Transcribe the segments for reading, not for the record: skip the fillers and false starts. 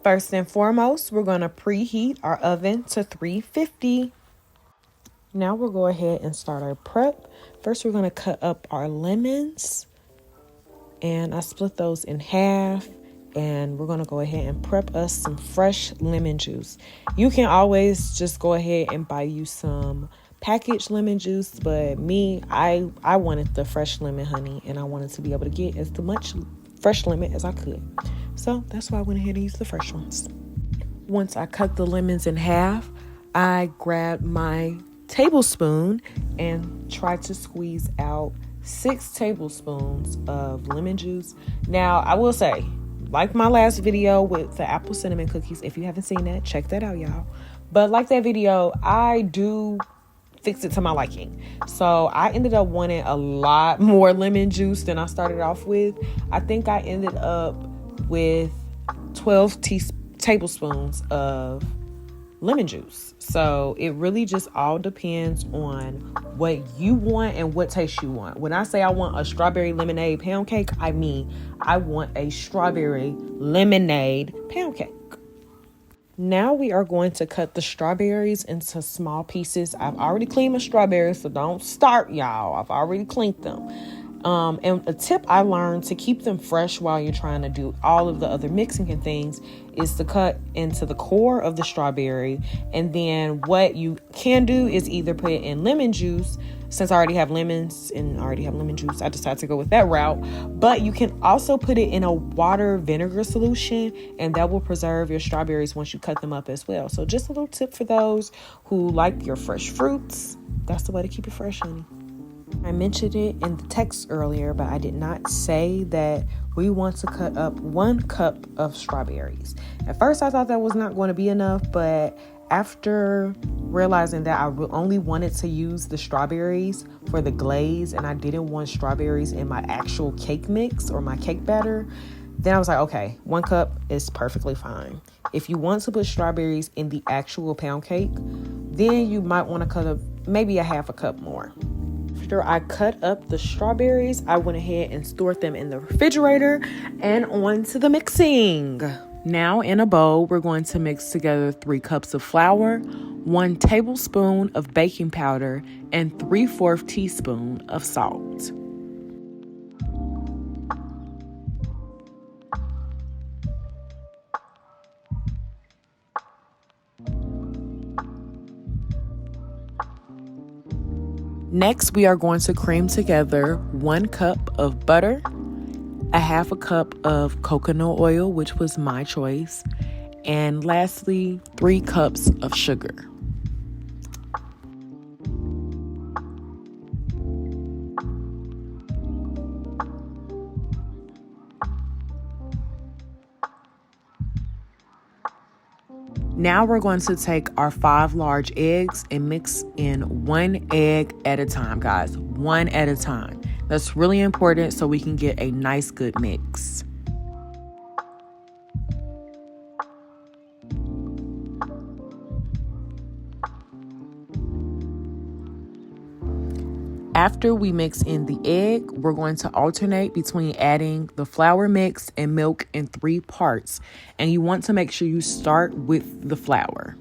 First and foremost, we're going to preheat our oven to 350. Now we'll go ahead and start our prep. First, we're going to cut up our lemons. And I split those in half. And we're going to go ahead and prep us some fresh lemon juice. You can always just go ahead and buy you some packaged lemon juice. But me, I wanted the fresh lemon, honey. And I wanted to be able to get as much fresh lemon as I could. So that's why I went ahead and used the fresh ones. Once I cut the lemons in half, I grabbed my tablespoon and tried to squeeze out 6 tablespoons of lemon juice. Now, I will say, like my last video with the apple cinnamon cookies, if you haven't seen that, check that out, y'all. But like that video, I do fix it to my liking. So I ended up wanting a lot more lemon juice than I started off with. I think I ended up with 12 tablespoons of lemon juice. So it really just all depends on what you want and what taste you want. When I say I want a strawberry lemonade pound cake, I mean I want a strawberry lemonade pound cake. Now we are going to cut the strawberries into small pieces. I've already cleaned my strawberries, so don't start, y'all. I've already cleaned them. And a tip I learned to keep them fresh while you're trying to do all of the other mixing and things is to cut into the core of the strawberry. And then what you can do is either put it in lemon juice. Since I already have lemons and I already have lemon juice, I decided to go with that route. But you can also put it in a water vinegar solution, and that will preserve your strawberries once you cut them up as well. So just a little tip for those who like your fresh fruits. That's the way to keep it fresh, honey. I mentioned it in the text earlier, but I did not say that we want to cut up 1 cup of strawberries. At first, I thought that was not going to be enough, but after realizing that I only wanted to use the strawberries for the glaze and I didn't want strawberries in my actual cake mix or my cake batter, then I was like, okay, 1 cup is perfectly fine. If you want to put strawberries in the actual pound cake, then you might want to cut up maybe a half a cup more. After I cut up the strawberries, I went ahead and stored them in the refrigerator and on to the mixing. Now in a bowl, we're going to mix together 3 cups of flour, 1 tablespoon of baking powder, and 3/4 teaspoon of salt. Next, we are going to cream together 1 cup of butter, a half a cup of coconut oil, which was my choice, and lastly, 3 cups of sugar. Now we're going to take our 5 large eggs and mix in 1 egg at a time, guys. 1 at a time. That's really important so we can get a nice, good mix. After we mix in the egg, we're going to alternate between adding the flour mix and milk in 3 parts. And you want to make sure you start with the flour.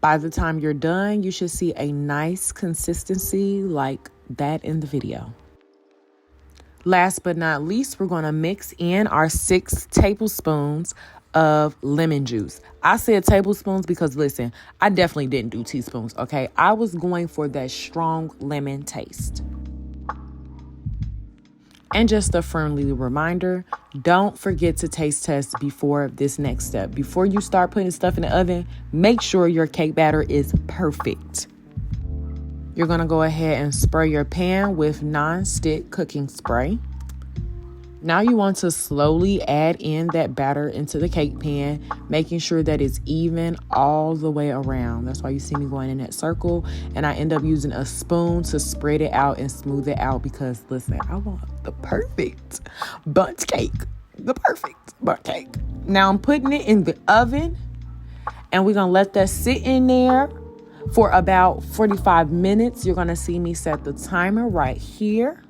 By the time you're done, you should see a nice consistency like that in the video. Last but not least, we're going to mix in our 6 tablespoons of lemon juice. I said tablespoons because, listen, I definitely didn't do teaspoons, okay? I was going for that strong lemon taste. And just a friendly reminder, don't forget to taste test before this next step. Before you start putting stuff in the oven, make sure your cake batter is perfect. You're going to go ahead and spray your pan with non-stick cooking spray. Now you want to slowly add in that batter into the cake pan, making sure that it's even all the way around. That's why you see me going in that circle. And I end up using a spoon to spread it out and smooth it out because, listen, I want the perfect bundt cake. The perfect bundt cake. Now I'm putting it in the oven and we're going to let that sit in there for about 45 minutes. You're going to see me set the timer right here.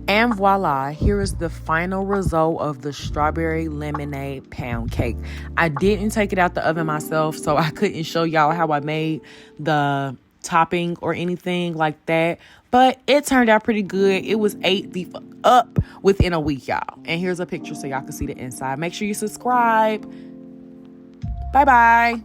And voila, here is the final result of the strawberry lemonade pound cake. I didn't take it out the oven myself, so I couldn't show y'all how I made the topping or anything like that. But it turned out pretty good. It was ate the fuck up within a week, y'all. And here's a picture so y'all can see the inside. Make sure you subscribe. Bye-bye.